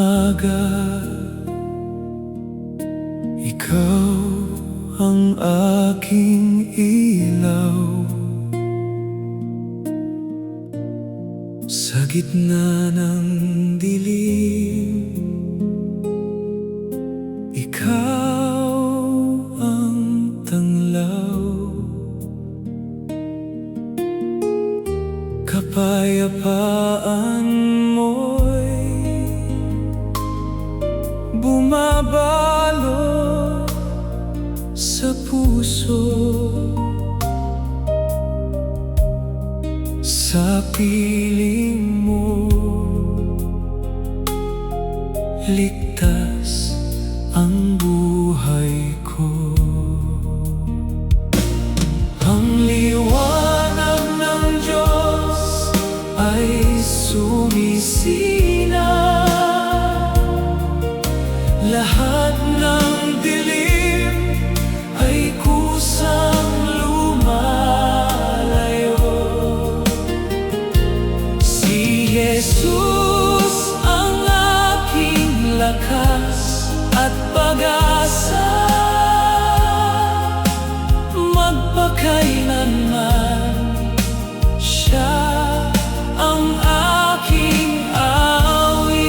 umaga, ikaw ang aking ilaw. Sa gitna ng dilim, ikaw ang tanglaw. Kapayapaan mo'y bumabalo sa puso. Sa piling mo, ligtas ang buhay ko. Ang liwanag ng Diyos ay sumisinaw. Lahat ng dilim ay kusang lumalayo. Si Jesus ang aking lakas at pag-asa, magpakailanman siya ang aking awit.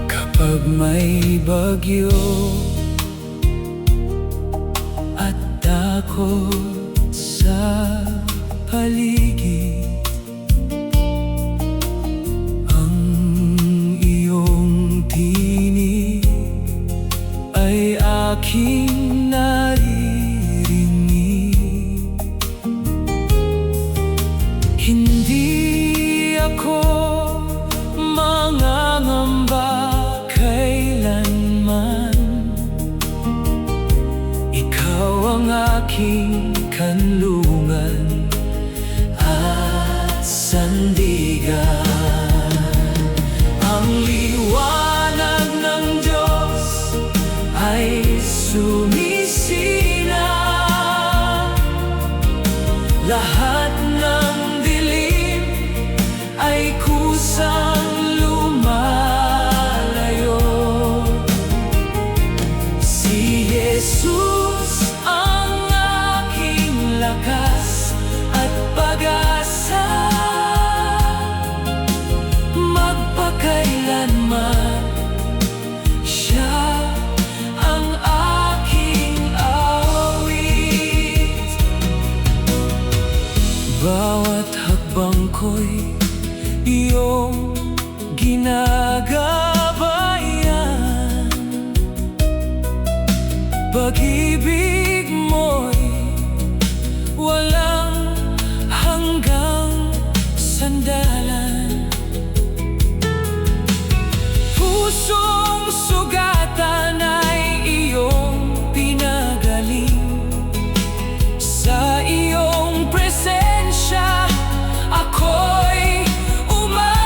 Kapag may bagyo at takot sa paligid, ang iyong tinig ay aking naririnig. Hindi ako mangangamba kailanman. Ikaw ang aking kanlungan at sandigan. Ang liwanag ng Diyos ay sumisinaw. Lahat ng dilim ay kusang lumalayo. Si Jesus ang aking lakas at pag-asa, magpakailanman siya ang aking awit. Bawat hakbang ko'y iyong ginagabayan. Pag-ibig mo'y walang hanggang sandalan. Pusong sugatan ay iyong pinagaling. Sa iyong presensya ako'y umaawi.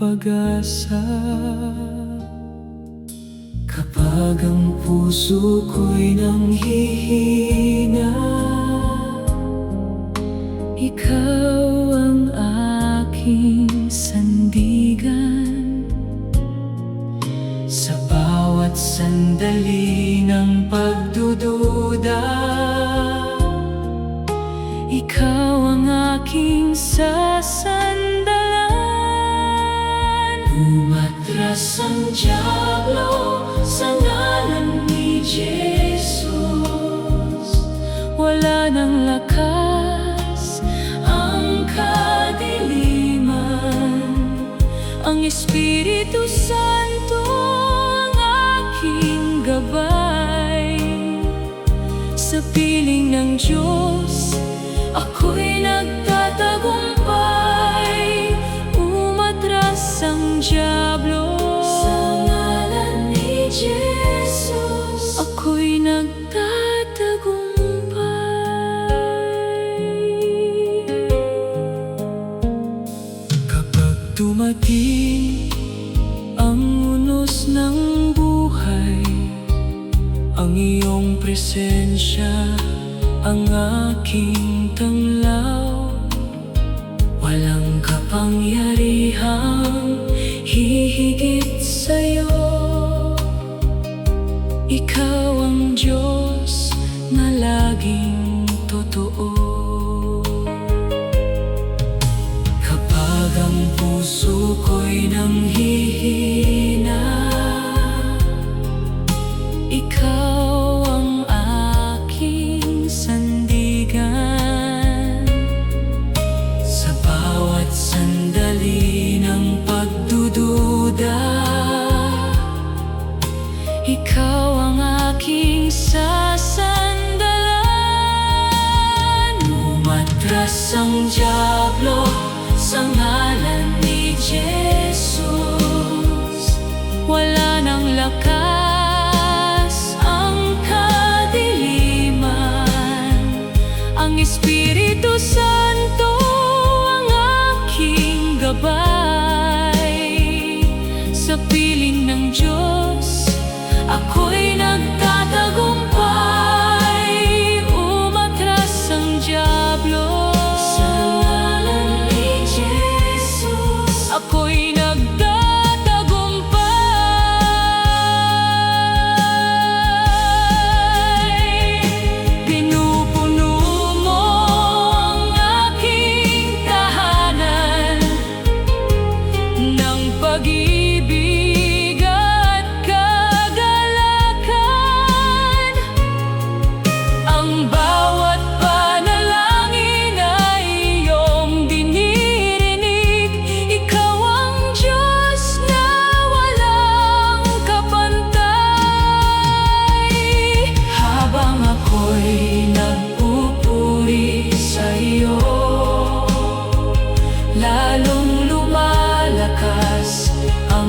pag-asa. Kapag ang puso ko'y nanghihina, ikaw ang aking sandigan. Sa bawat sandali ng pagdududa, ikaw ang aking sasandalan. Umatras ang dyablo sa ngalan ni Jesus. Wala nang lakas ang kadiliman. Ang Espiritu Santo ang aking gabay. Sa piling ng Diyos ako'y nagtatagumpay. Umatras ang dyablo sa ngalan ni Jesus. Ako'y nagtatagumpay. Kapag dumating ang unos ng buhay, ang iyong presensya ang aking tanglaw. Walang kapangyarihang hihigit sa'yo. Ikaw ang Diyos na laging totoo. Kapag ang puso ko'y nanghihina, ikaw ang aking sandigan. Sa bawat sandali ng pagdududa, ikaw ang aking sasandalan. Umatras ang dyablo sa ngalan ni Jesus. Wala nang lakas ang kadiliman. Ang Espiritu Santo ang aking gabay. Sa piling ng Diyos ako'y nagtatagumpay. Umatras ang dyablo sa ngalan ni Jesus. Ako'y nagtatagumpay. Pinupuno mo ang aking tahanan ng pag-ibig at kagalakan. Ang bawat panalangin ay iyong dinirinig. Ikaw ang Diyos na walang kapantay. Habang ako'y nagpupuri sa iyo, lalong lumalakas ang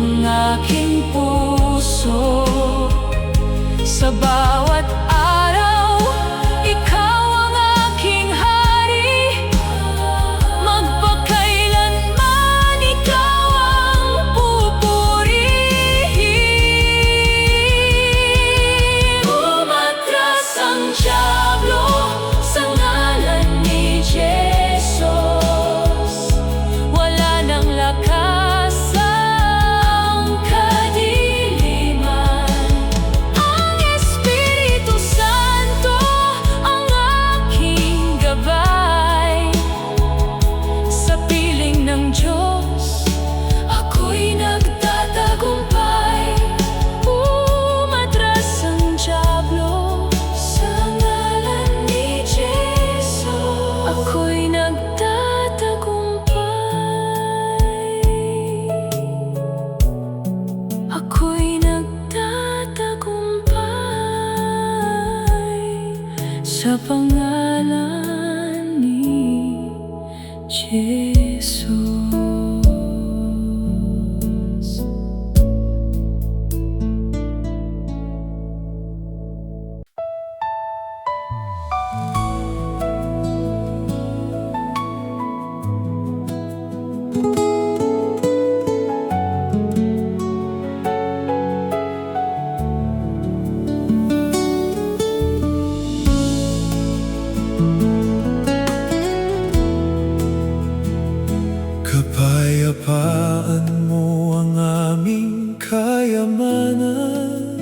Kapayapaan mo ang aming kayamanan,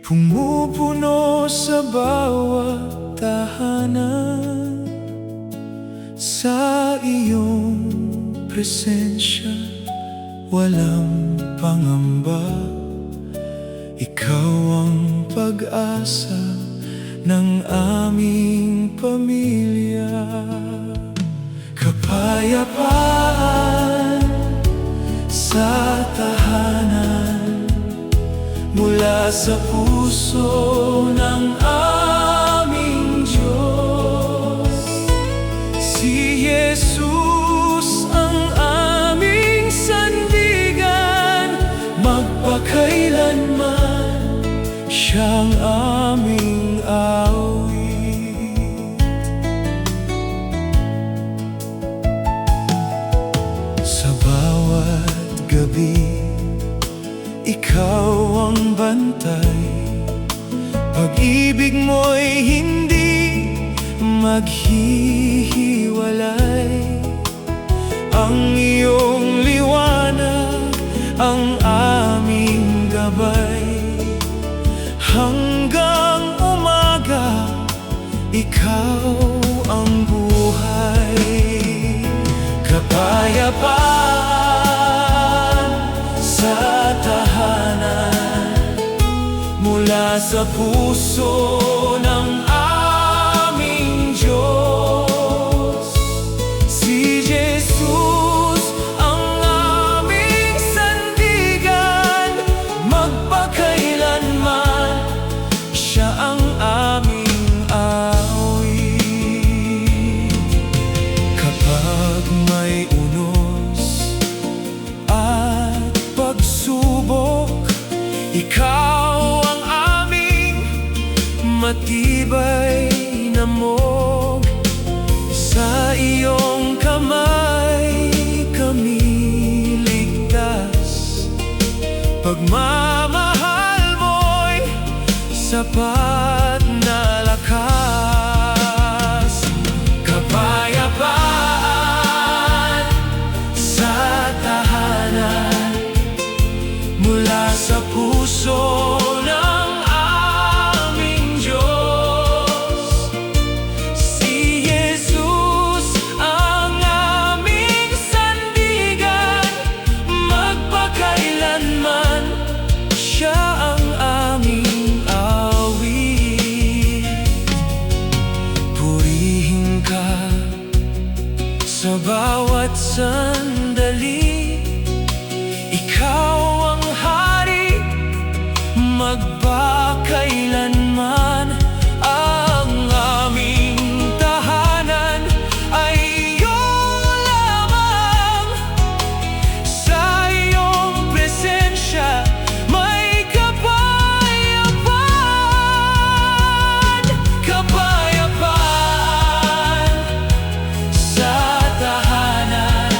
pumupuno sa bawat tahanan. Sa iyong presensya walang pangamba, ikaw ang pag-asa ng aming pamilya. Kapayapaan sa tahanan, mula sa puso ng aming Diyos. Si Jesus ang aming sandigan, magpakailanman siyang aming awit. Sa bawat gabi, ikaw ang bantay. Pag-ibig mo'y hindi maghihiwalay. Ang iyong liwanag ang aming gabay. Hanggang umaga, ikaw ang buhay. Kapayapaan sa tahanan, mula sa puso ng aming Diyos. Si Jesus ang aming sandigan, magpakailanman siya ang aming awit. Kapag may unos at pagsubok, ikaw ang aming matibay na mog. Sa iyong kamay kami ligtas. Pagmamahal mo'y sapat na lakas. Kapayapaan sa tahanan, mula sa puso ng aming Diyos. Si Jesus ang aming sandigan, magpakailanman siya ang aming awit. Purihin ka sa bawat sandali, ikaw ang hari, magpakailanman. Ang aming tahanan ay iyong lamang. Sa iyong presensya may kapayapaan. Kapayapaan sa tahanan,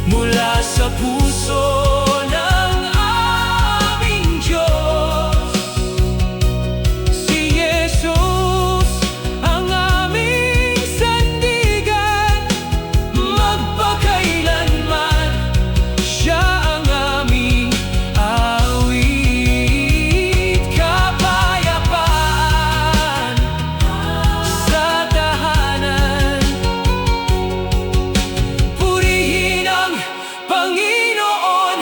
mula sa puso ng aming Diyos. Si Jesus ang aming sandigan, magpakailanman siya ang aming awit. Kapayapaan sa tahanan, purihin ang Panginoon,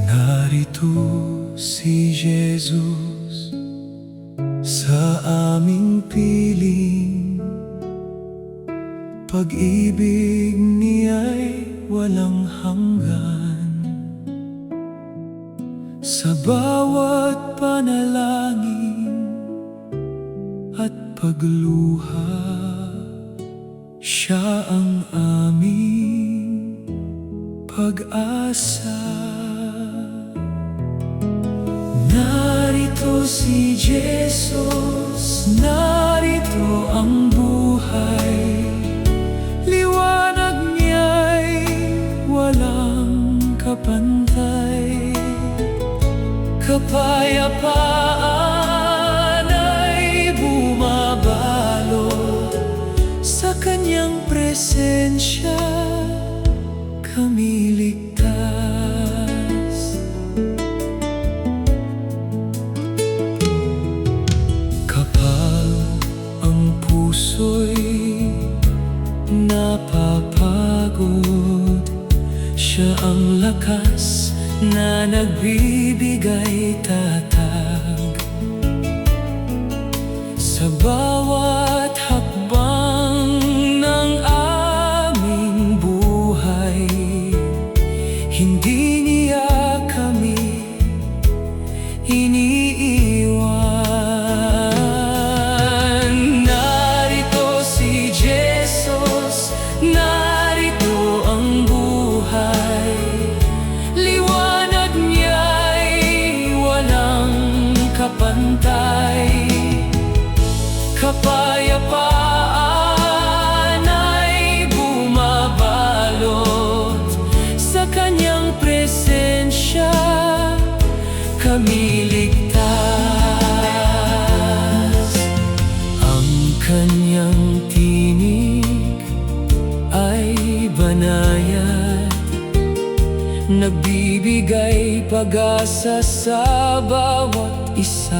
narito si Jesus sa aming piling. Pag-ibig niya'y walang hanggan. Sa bawat panalangin at pagluha, siya ang aming pag-asa. Narito si Jesus, narito ang buhay. Liwanag niya'y walang kapantay. Kapayapaan ay bumabalot sa kanyang presensya, kami ligtas. Kapag ang puso'y napapagod, siya ang lakas na nagbibigay tatag. Sa bawat hakbang ng aming buhay, hindi niya kami iniiwan. Narito si Jesus, narito ang buhay. Liwanag niya'y walang kapantay. Kapayapaan ay bumabalot sa kanyang presensya, kami ligtas. Ang kanyang tinig ay banayad, nagbibigay pag-asa sa bawat isa.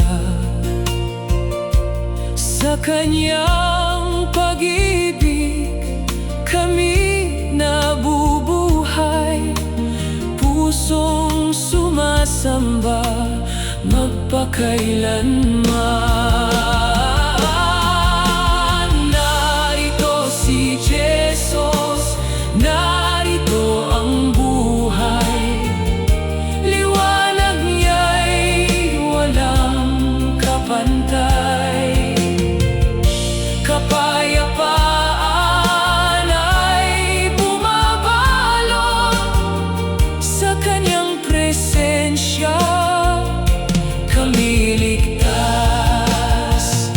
Sa kanyang pag-ibig kami nabubuhay, pusong sumasamba magpakailanman. Narito si Jesus, narito ang buhay. Liwanag niya'y walang kapantay. Kapayapaan ay bumabalot sa kanyang presensya, kami ligtas.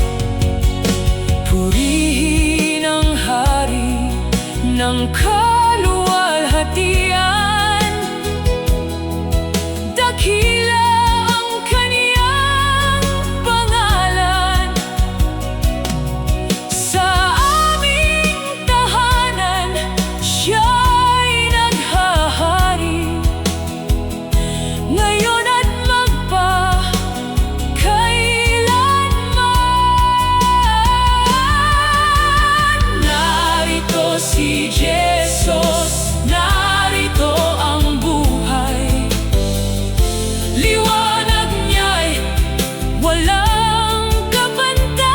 Purihin ang hari ng kaluwalhatian, dakila ang kaniyang pangalan. Sa aming tahanan siya'y naghahari, ngayon at magpakailanman. Narito si Jesus, narito ang buhay. Liwanag niya'y walang kapantay.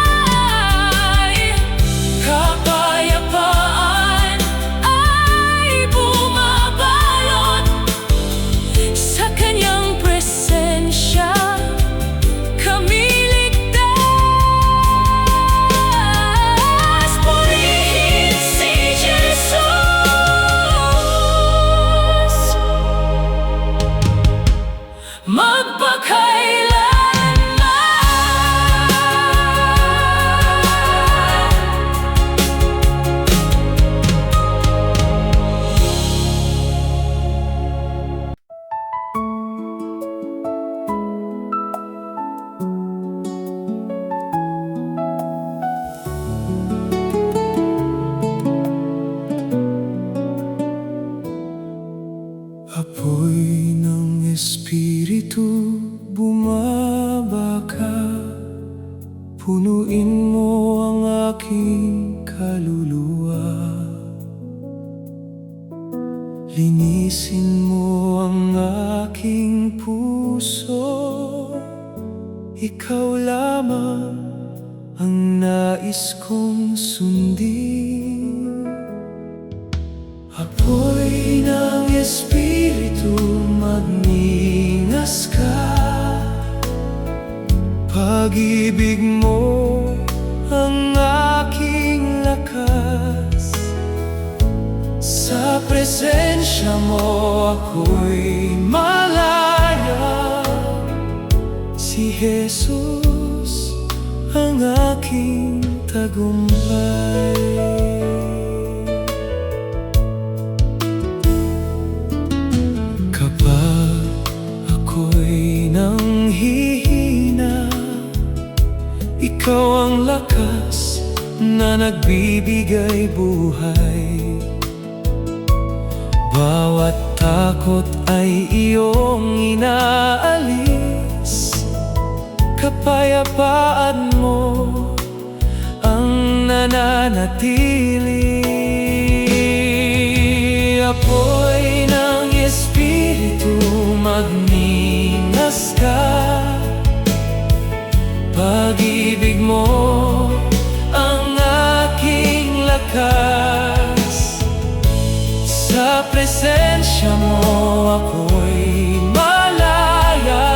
Kapayapaan ay bumabalot sa kanyang presensya, kami ligtas. Purihin si Jesus, magpakailanman. Apoy ng Espiritu bumabaka, punuin mo ang aking kaluluwa. Linisin mo ang aking puso, ikaw lamang ang nais kong sundin. Apoy ng Espiritu, magningas ka. Pag-ibig mo ang aking lakas. Sa presensya presensya mo ako'y malaya. Si Jesus ang aking tagumpay. Kapag ako'y nanghihina, ikaw ang lakas na nagbibigay buhay. Bawat takot ay iyong inaalis. Kapayapaan mo ang nananatili. Apoy ng Espiritu, magningas ka. Pag-ibig mo ang aking lakas. Sa presensya mo ako'y malaya.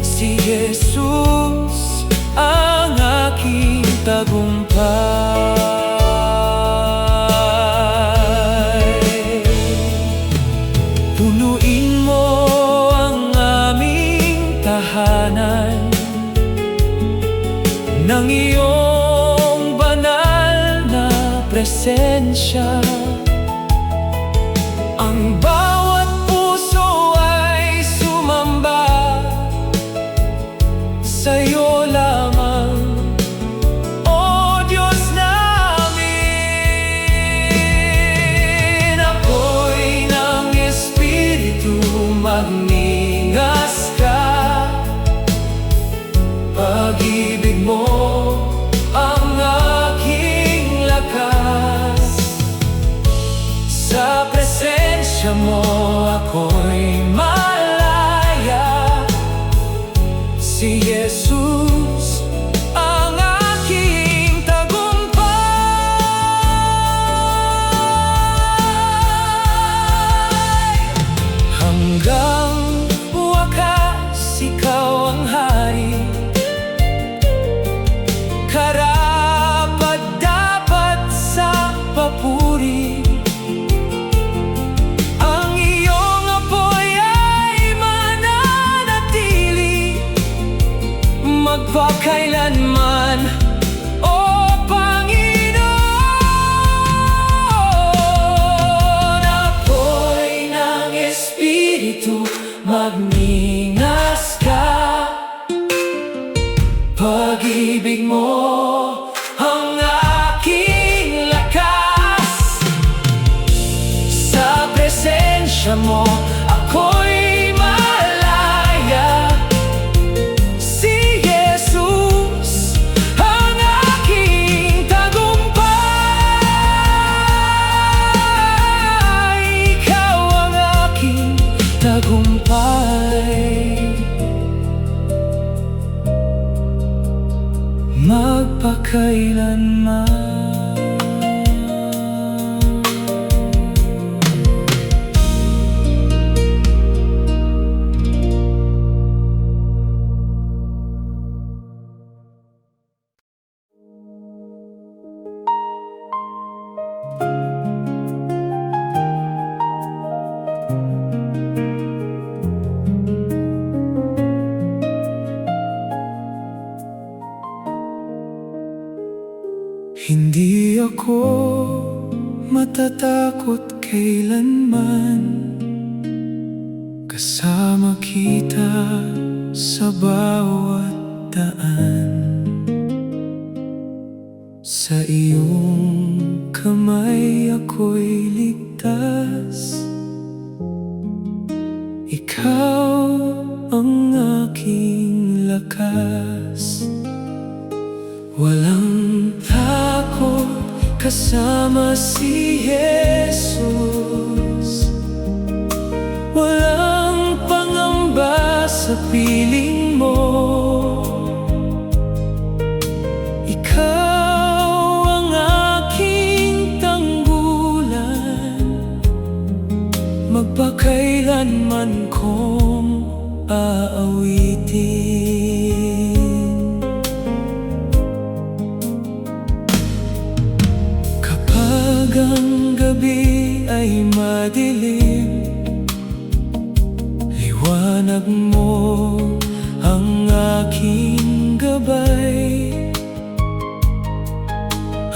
Si Jesus ang aking tagumpay. Punuin mo ang aming tahanan ng iyong banal na presensya. Ang bawat puso ay sumamba sa'yo lamang, O Diyos namin. Apoy ng Espiritu, magningas ka. Pag-ibig mo ang aking lakas. Sa presensya mo ako'y malaya. Si Jesus ang aking tagumpay. Hanggang wakas ikaw ang hari. Karapat-dapat sa papuri. Ang iyong apoy ay mananatili magpakailanman, O Panginoon. Apoy ng Espiritu, magningas ka. Pag-ibig mo ang aking lakas. Sa presensya mo ako'y malaya. Si Jesus ang aking tagumpay. Ikaw ang aking tagumpay. Magpakailanman. Hindi ako matatakot kailanman. Kasama kita sa bawat daan. Sa iyong kamay ako'y ligtas. Ikaw ang aking lakas. Walang takot kasama si Jesus. Walang pangamba sa piling mo. Ikaw ang aking tanggulan. Magpakailanman kong aawitin. Kapag ang gabi ay liwanag mo ang aking gabay.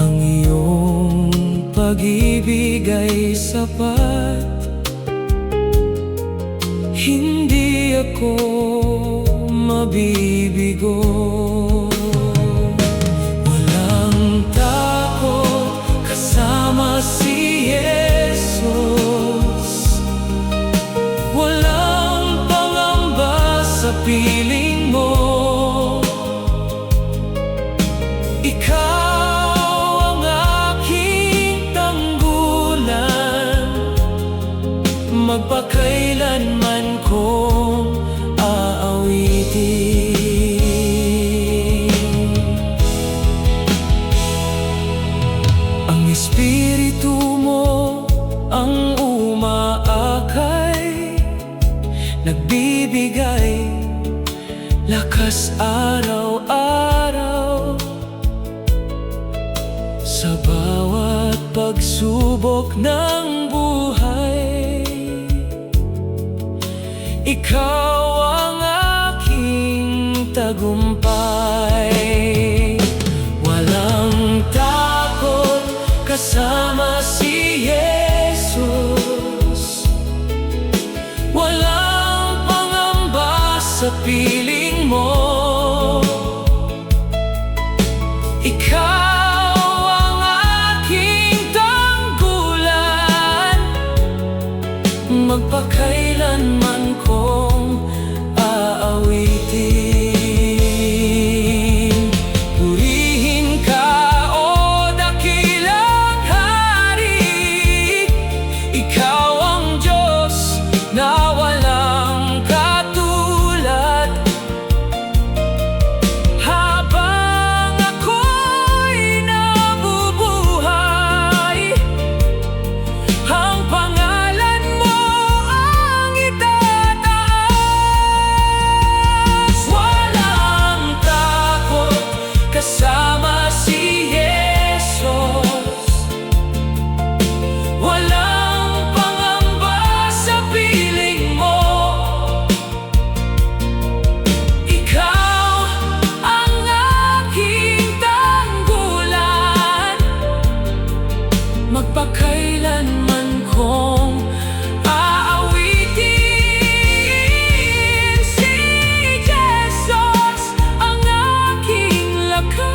Ang iyong pag-ibig ay sapat. Hindi ako mabibigo. Walang takot kasama si Jesus. Walang pangamba sa piling mo. Ikaw ang aking tanggulan, magpakailanman kong aawitin. Ang Espiritu mo ang umaakay, nagbibigay lakas araw-araw. Sa bawat pagsubok ng buhay, ikaw ang aking tagumpay. Walang takot kasama si Jesus. Walang pangamba sa piling mo. Ikaw ang aking tanggulan, magpakailanman kong aawitin. Purihin ka, O dakilang hari. Ikaw ang Diyos na walang katulad. Habang ako'y nabubuhay, ang pangalan mo ang itataas. Walang takot kasama si Jesus. Walang pangamba sa piling mo. Ikaw ang aking tanggulan, magpakailanman kong aawitin. Si Jesus ang aking lakas,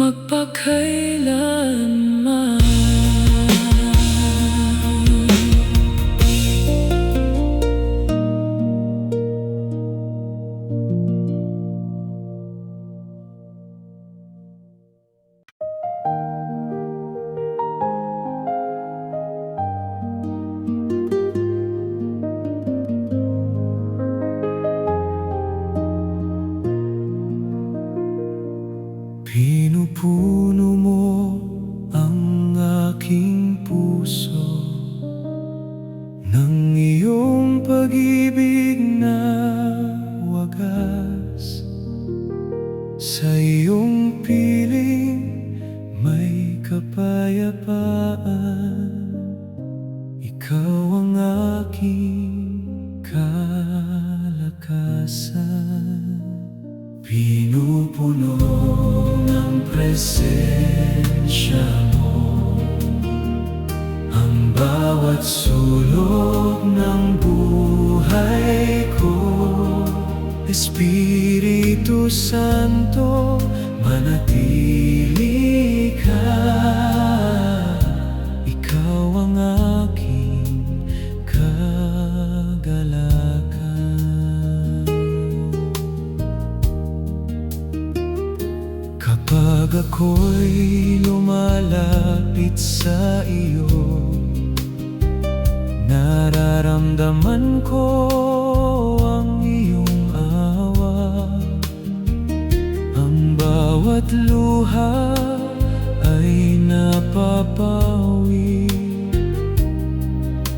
magpakailanman. Pinupuno mo ang aking puso ng iyong pag-ibig na wagas. Sa iyong piling may kapayapaan. Ikaw ang aking kalakasan. Pinupuno ng presensya mo ang bawat sulok ng buhay ko. Espiritu Santo, manatili ka. Ikaw ang aking kagalakan. Kapag ako'y lumalapit sa iyo, nararamdaman ko ang iyong awa. Ang bawat luha ay napapawi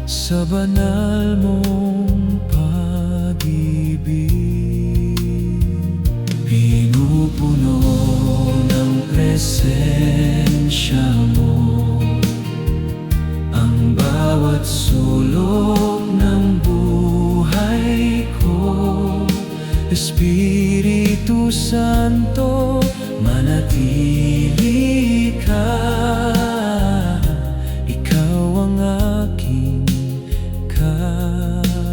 sa banal mong pag-ibig. Pinupuno ng presensya mo bawat sulok ng buhay ko. Espiritu Santo, manatili ka. Ikaw ang aking kagalakan.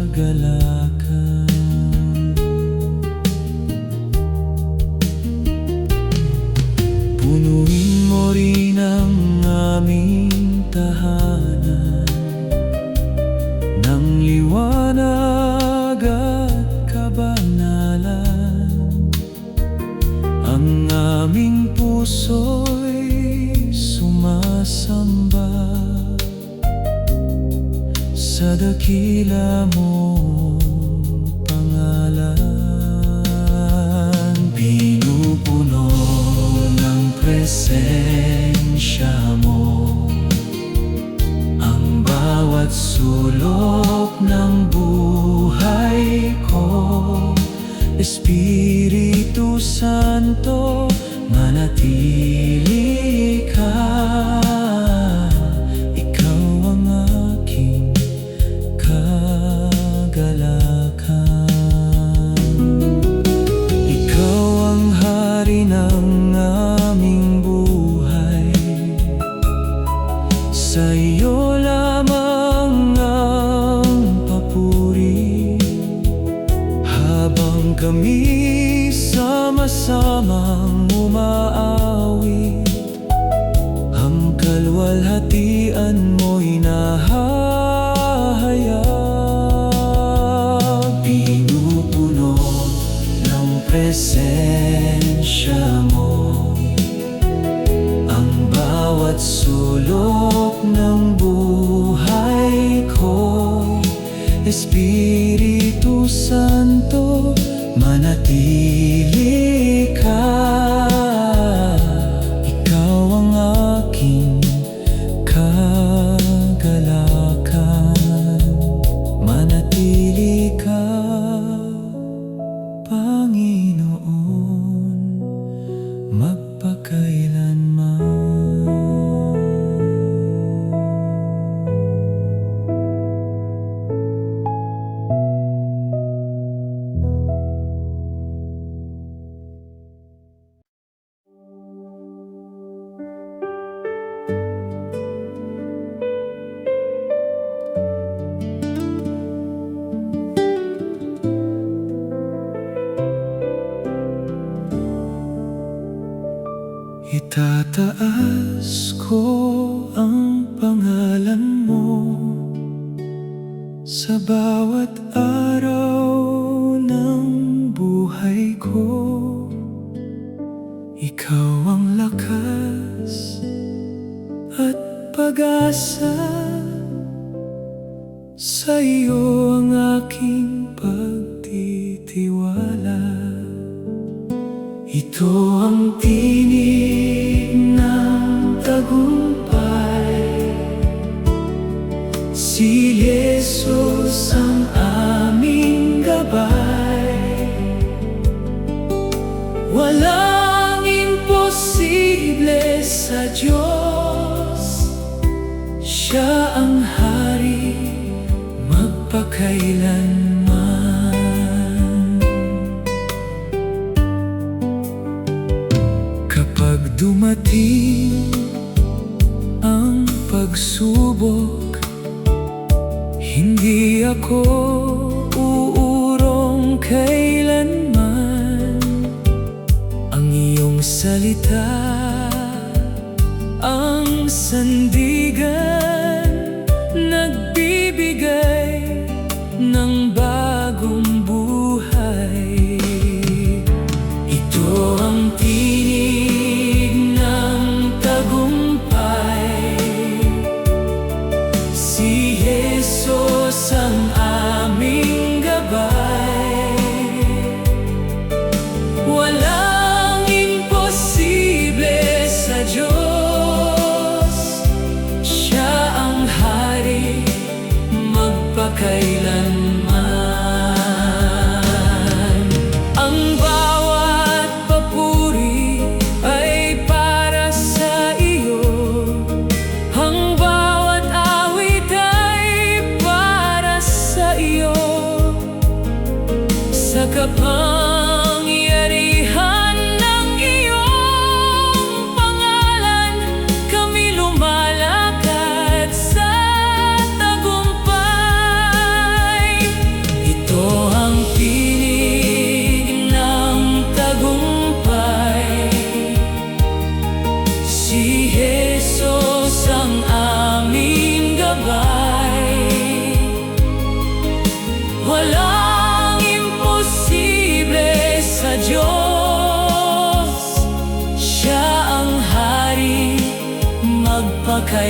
Punuin mo rin ang aming tahanan ng liwanag at kabanalan. Ang aming puso'y sumasamba sa dakila mong pangalan. Pinupuno ng presensya mo ang bawat sulok ng buhay ko. Espiritu Santo, manatili ka. Ikaw ang aking kagalakan. Ikaw ang hari ng aming buhay. Sa iyo lamang ang papuri. Habang kami sama-samang umaawit, ang kalwalhatian mo'y nahahayag. Pinupuno ng presensya mo ang bawat sulok ng buhay ko. Espiritu Santo, manatili ka. Ikaw ang aking kagalakan. Manatili ka, Panginoon, magpakailanman. Itataas ko ang pangalan mo sa bawat araw ng buhay ko. Ikaw ang lakas at pag-asa, sa iyo ang aking pagtitiwala. Ito ang tinig ng tagumpay, si Jesus ang aming gabay. Walang imposible sa Diyos, siya ang hari magpakailanman. Kapag dumating ang pagsubok, hindi ako uurong kailanman. Ang iyong salita ang sandigan, nagbibigay ng bagong buhay. Ito ang tinig ng tagumpay, si Jesus ang aming gabay. Walang imposible sa Diyos, siya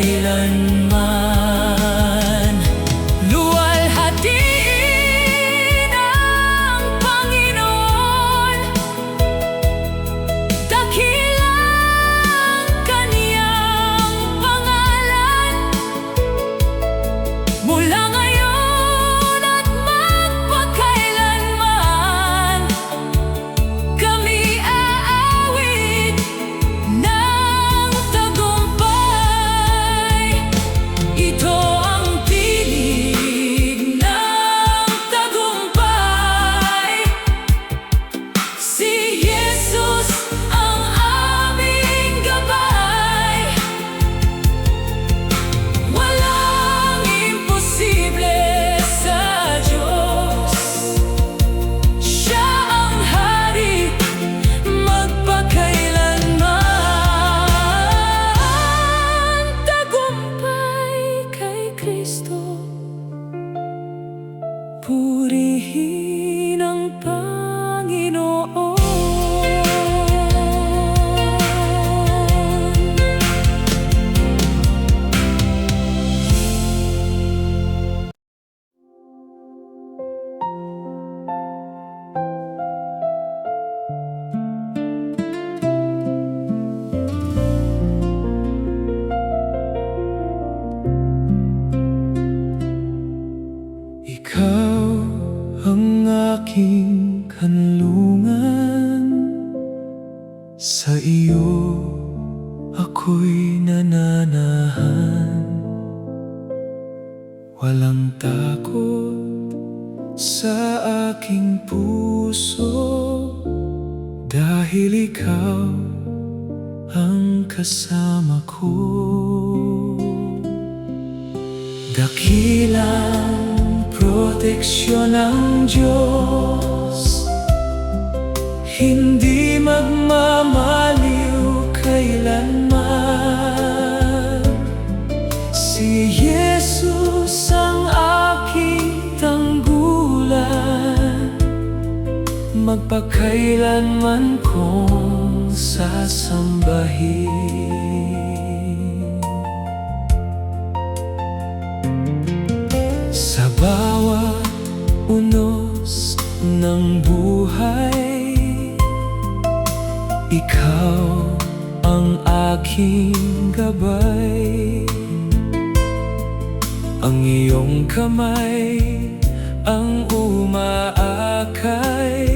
magpakailanman. Luwalhatiin ang Panginoon, dakilang Kaniyang pangalan, mula ngayon at magpakailanman. Kami aawit ng tagumpay. Ito ang tinig ng tagumpay. Si Jesus ang aming gabay. Walang imposible sa Diyos. Siya ang hari magpakailanman. Tagumpay kay Kristo. Purihin ang Panginoon. Ikaw ang aking kanlungan, sa iyo ako'y nananahan. Walang takot sa aking puso, dahil ikaw ang kasama ko. Dakilang proteksyon ng Diyos, hindi magmamaliw kailanman. Si Jesus ang aking tanggulan, magpakailanman kong sasambahin. Sa bawat unos ng buhay, ikaw ang aking gabay. Ang iyong kamay ang umaakay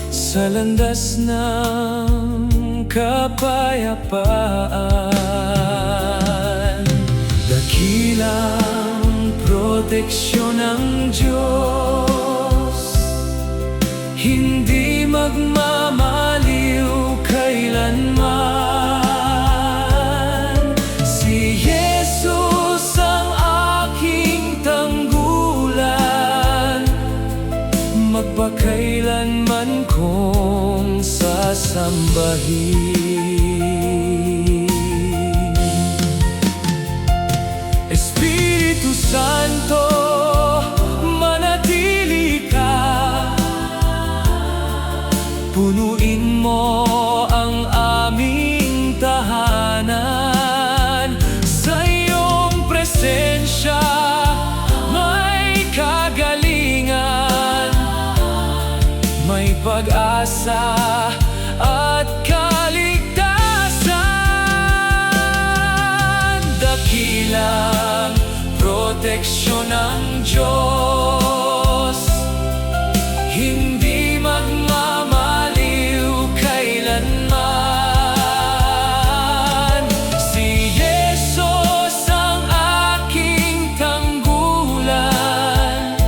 sa landas ng kapayapaan. Dakilang proteksyon ng Diyos, hindi magmamaliw kailanman. Si Jesus ang aking tanggulan, magpakailanman kong sasambahin. Espiritu Santo, manatili ka, punuin mo ang aming tahanan. Sa iyong presensya may kagalingan, may pag-asa at kaligtasan. Dakilang proteksyon ng Diyos, hindi magmamaliw kailanman. Si Jesus ang aking tanggulan,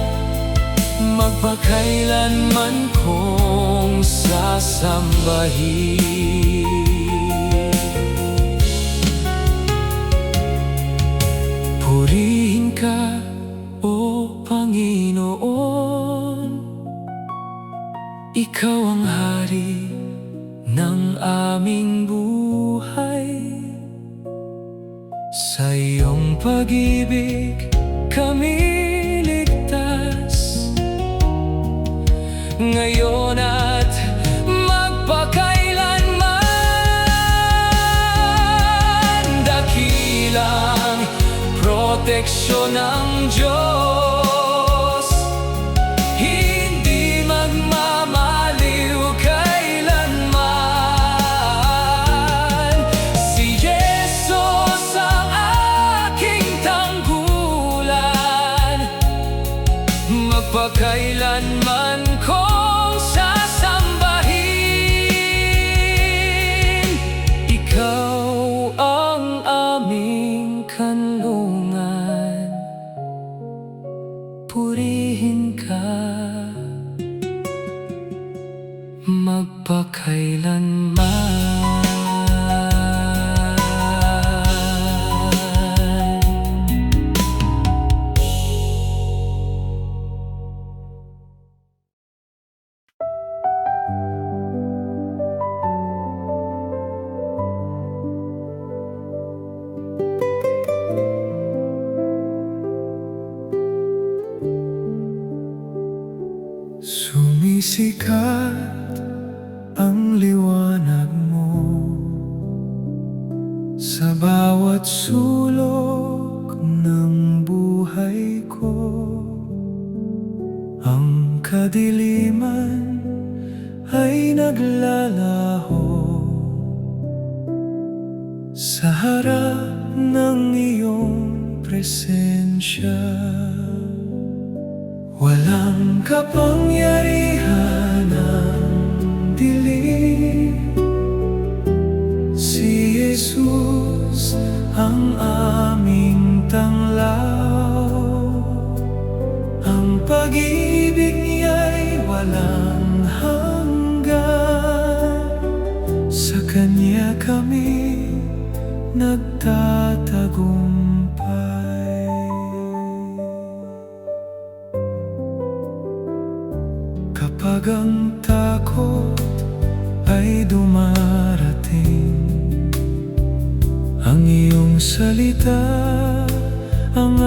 magpakailanman kong sasambahin. Purihin ka, O Panginoon, ikaw ang hari ng aming buhay. Sa iyong pag-ibig kami ligtas, ngayon at magpakailanman. Dakilang dakilang proteksyon ng Diyos. Hindi magmamaliw kailanman. Si Jesus ang aking tanggulan, magpakailanman kong sasambahin. Ikaw ang aming kanlungan, purihin ka magpakailanman. Sumisikat ang liwanag mo sa bawat sulok ng buhay ko. Ang kadiliman ay naglalaho sa harap ng iyong presensya. Walang kapangyarihan ng dilim, si Jesus ang aming tanglaw. Ang pag-ibig niya'y walang hanggan, sa Kanya kami nagtatagumpay. Kapag ang takot ay dumarating, ang iyong salita ang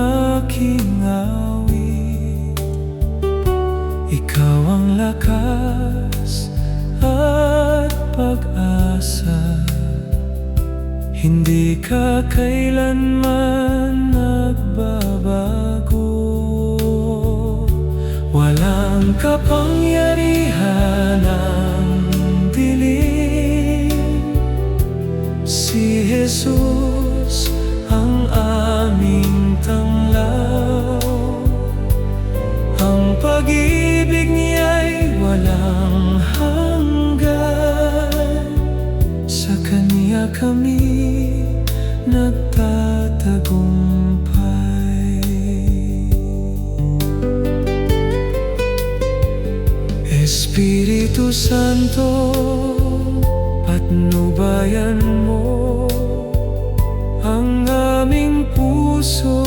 aking awit. Ikaw ang lakas at pag-asa, hindi ka kailanman nagbabago. Walang kapangyarihan ng dilim, si Jesus ang aming tanglaw. Ang pag-ibig niya'y walang hanggan, sa Kanya kami nagtatagumpay. Espiritu Santo, patnubayan mo ang aming puso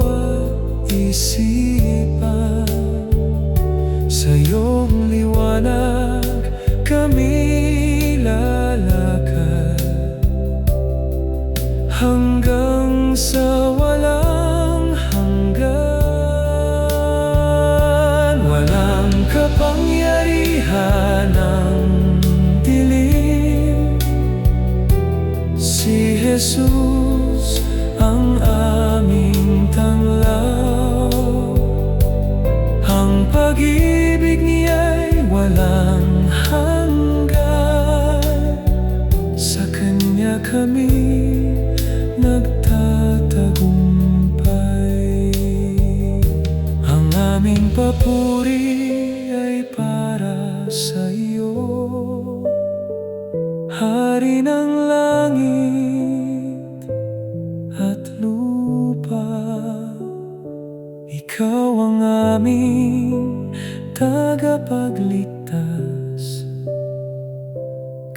at isipan. Sa iyong liwanag kami lalakad hanggang sa walang hanggan. Walang kapangyarihan ng dilim, si Jesus ang aming tanglaw. Ang pag-ibig niya'y walang hanggan, sa Kanya kami nagtatagumpay. Ang aming papuri ay para sa iyo, Hari ng langit at lupa. Ikaw ang aming tagapagligtas,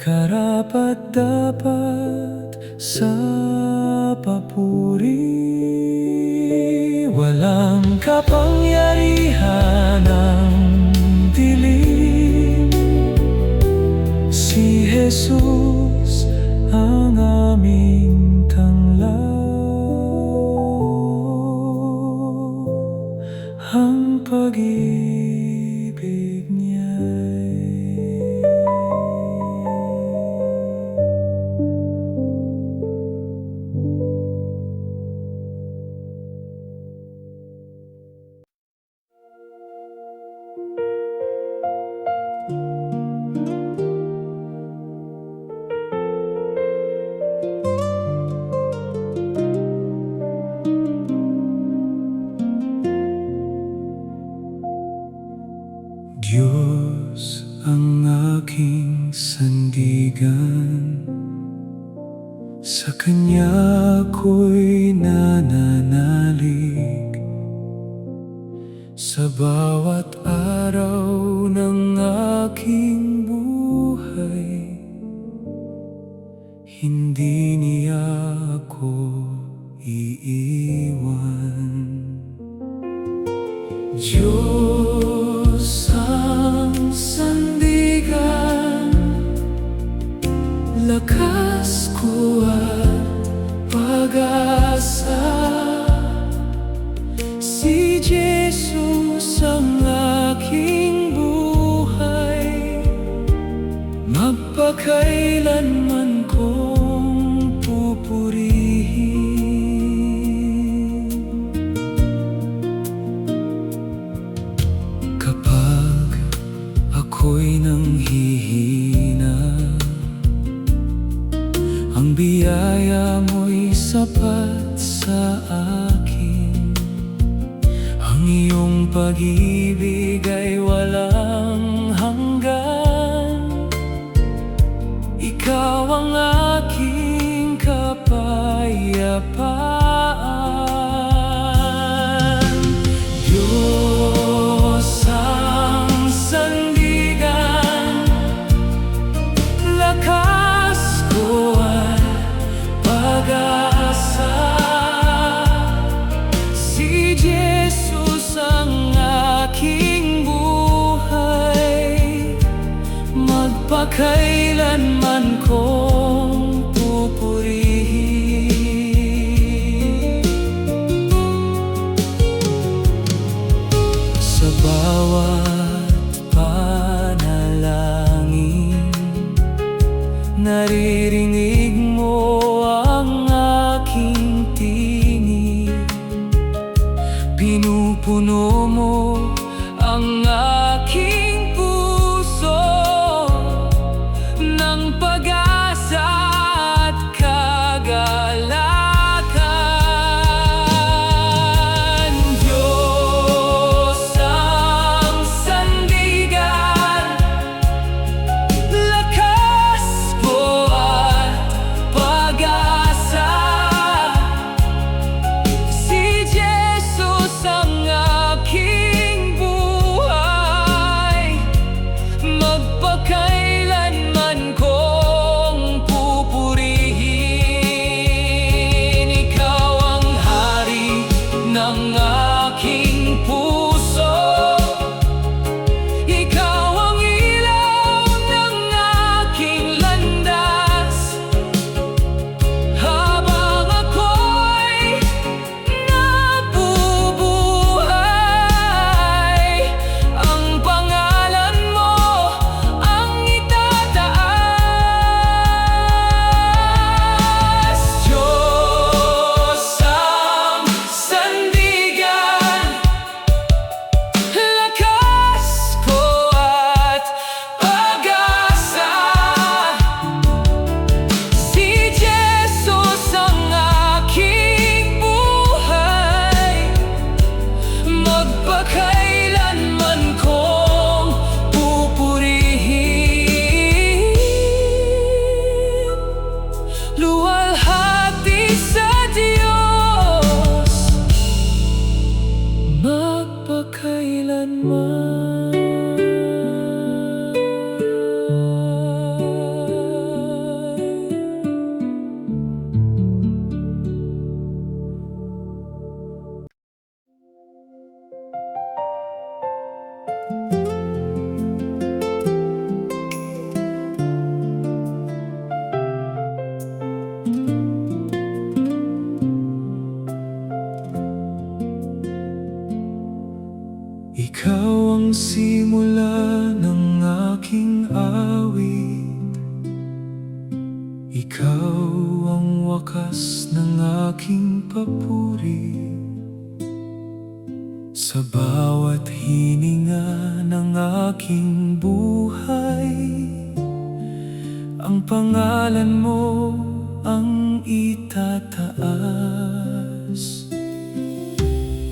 karapat-dapat sa papuri. Walang kapangyarihan ng dilim, si Jesus ang aming tanglaw. Ang pag-ibig niya'y ako'y nananalig sa bawat araw ng aking buhay. Hindi niya ako iiwan. Diyos ang sandigan, lakas ko at pag-asa. Si Jesus ang aking buhay, magpakailanman kong pupurihin. Kapag ako'y nanghihina, ang biyaya mo'y sapat sa akin. Ang iyong pag-ibig ay walang hanggan. Ikaw ang aking kapayapaan. Diyos ang sandigan, lakas ko at pag-asa. Si Jesus ang aking buhay, magpakailanman kong pupurihin. Sa bawat panalangin, naririnig mo ang aking tinig. Pinupuno mo ang aking puso ng pag-asa at kagalakan. Diyos ang sandigan, lakas ko at pag-asa. Si Jesus ang aking buhay, magpakailanman kong pupurihin. Ikaw ang hari ng aking puso, ikaw ang ilaw ng aking landas. Habang ako'y nabubuhay, ang pangalan mo ang itataas. Diyos ang sandigan, lakas ko at pag-asa. Si Jesus ang aking buhay, magpakailanman kong pupurihin. Luwalhati sa Diyos, magpakailanman. Ikaw ang simula ng aking awit, ikaw ang wakas ng aking papuri. Sa bawat hininga ng aking buhay, ang pangalan mo ang itataas.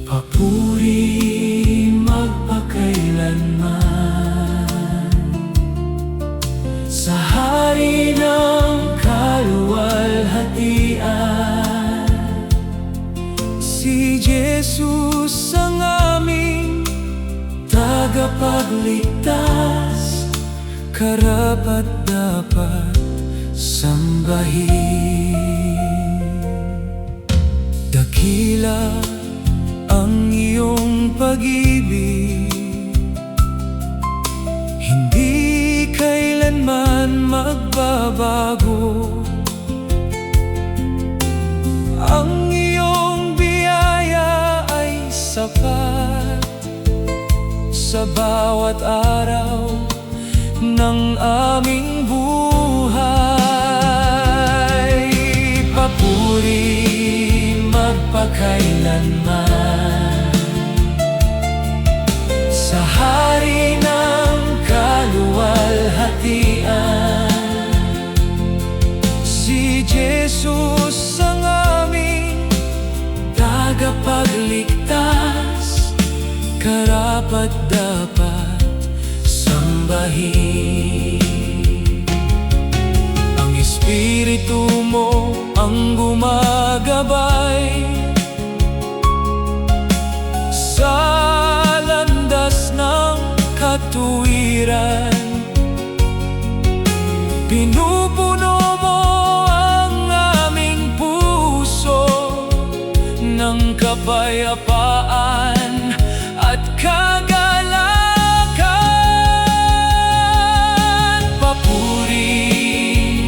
Papuri magpakailanman sa hari ng kaluwalhatian. Jesus ang aming tagapagligtas, karapat-dapat sambahin. Dakila ang iyong pag-ibig, hindi kailanman magbabago. Ang iyong biyaya ay sapat sa bawat araw ng aming buhay. Papuri magpakailanman sa hari ng kaluwalhatian. Si Jesus ang aming tagapagligtas, karapat-dapat sambahin. Ang Espiritu mo ang gumagabay sa landas ng katuwiran. Pinupuno mo ang aming puso ng kapayapaan at kagalakan. Papuri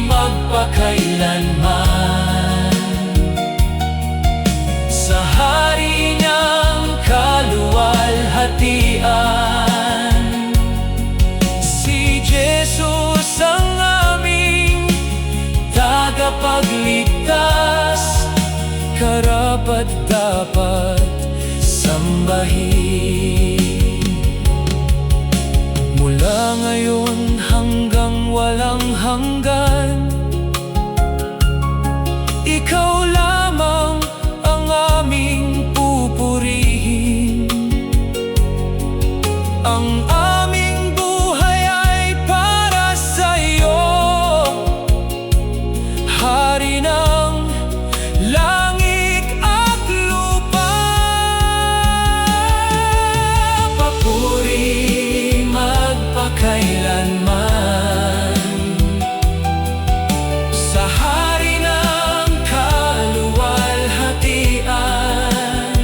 magpakailanman sa hari niyang kaluwalhatian. Si Jesus ang aming tagapagligtas, karapat-dapat sambahin. Mula ngayon hanggang walang hanggan, ikaw lamang ang aming pupurihin. Ang aming buhay ay para sa iyo, Hari ng langit at lupa. Papuri magpakailanman sa hari ng kaluwalhatian.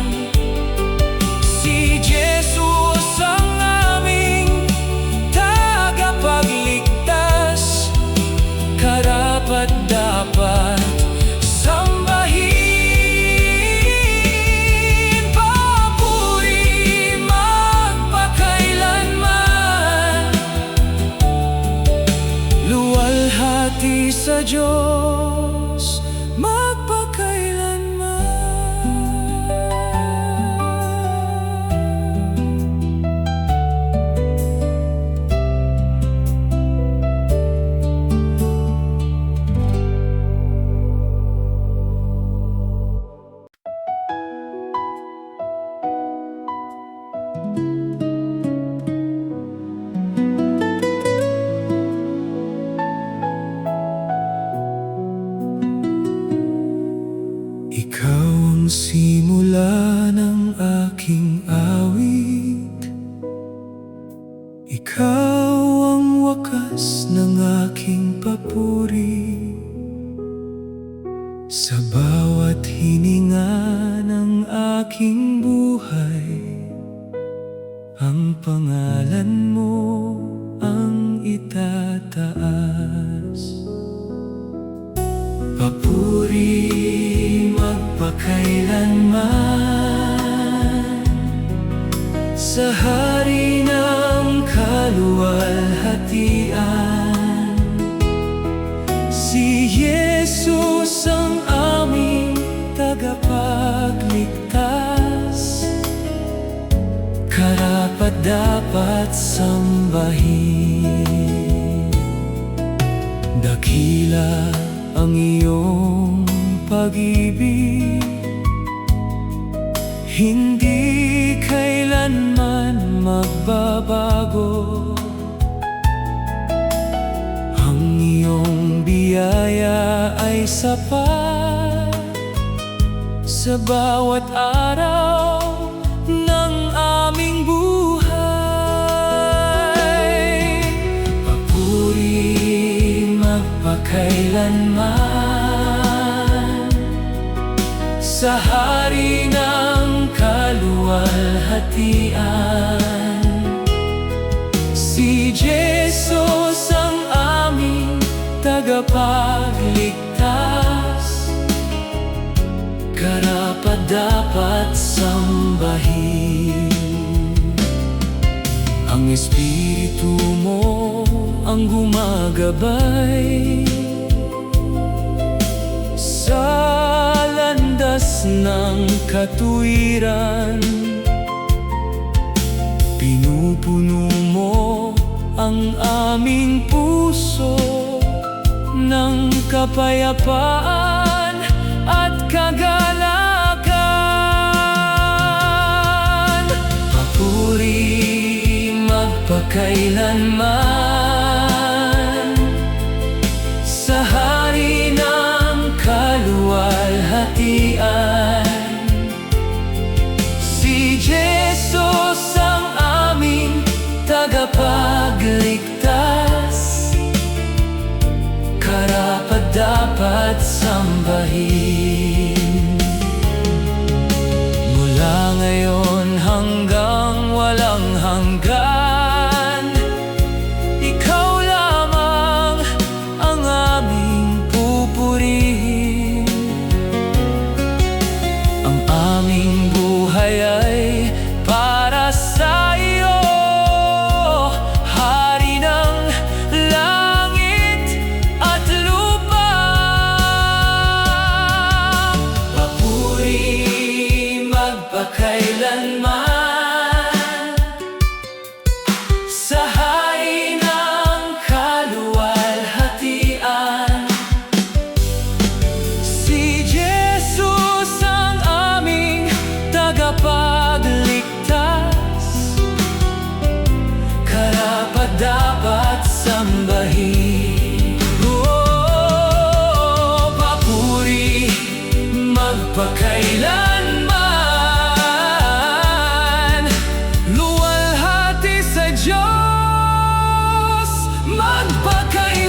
Si Jesus ang aming tagapagligtas, karapat-dapat sambahin. Papuri magpakailanman, luwalhati sa Diyos Ikaw ang simula ng aking awit, ikaw ang wakas ng aking papuri. Sa bawat hininga ng aking buhay, ang pangalan mo ang itataas. Papuri magpakailanman sa hari ng kaluwalhatian. Si Jesus ang aming tagapagligtas, karapat-dapat sambahin. Dakila ang iyong pag-ibig, hindi kailanman magbabago. Ang iyong biyaya ay sapat sa bawat araw ng aming buhay. Papuri magpakailanman sa hari ng kaluwalhatian. Si Jesus ang aming tagapagligtas, karapat-dapat sambahin. Ang Espiritu mo ang gumagabay sa landas ng katuwiran. Pinupuno mo ang aming puso ng kapayapaan at kagalakan. Papuri magpakailanman sa hari ng kaluwalhatian. Si Jesus ang aming tagapagligtas, karapat-dapat sambahin. Mula ngayon hanggang walang hanggan, ikaw lamang ang aming pupurihin. Ang aming buhay ay para sa iyo, Hari ng langit at lupa. Papuri magpakailanman sa hari ng kaluwalhatian. Si Jesus ang aming tagapagligtas, karapat-dapat sambahin. Oh, papuri magpakailanman, luwalhati sa Diyos magpakailanman.